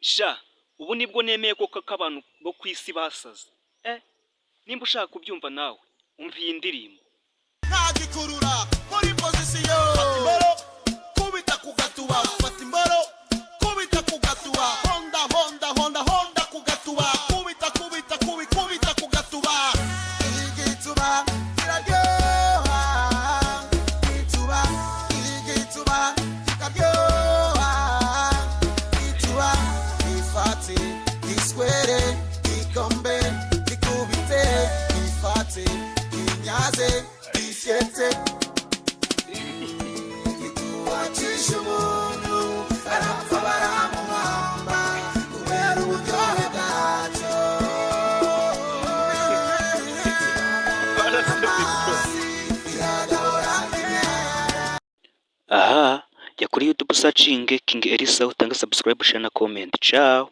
sha ubu nibwo nemeye ko abantu bo ku isi basaze. Nimba ushaka kubyumva nawe umva iyi ndirimbo. Ntagikurura muri pozisiyo, fata imboro kubita ku gatuba, fata imboro kubita ku gatuba, honda honda honda honda ku gatuba, kubita kubita kubita ku gatuba. Igituba kiraryoha, igituba kiraryoha, igituba ifate iswere ikombe ikubite ifate inyaze isyete igituba cisha umuntu arapfa baramuhamba kubera uburyohe bwacyo. Aha, jya kuri YouTube searching King Elisa utange subscribe, share na comment. Ciao.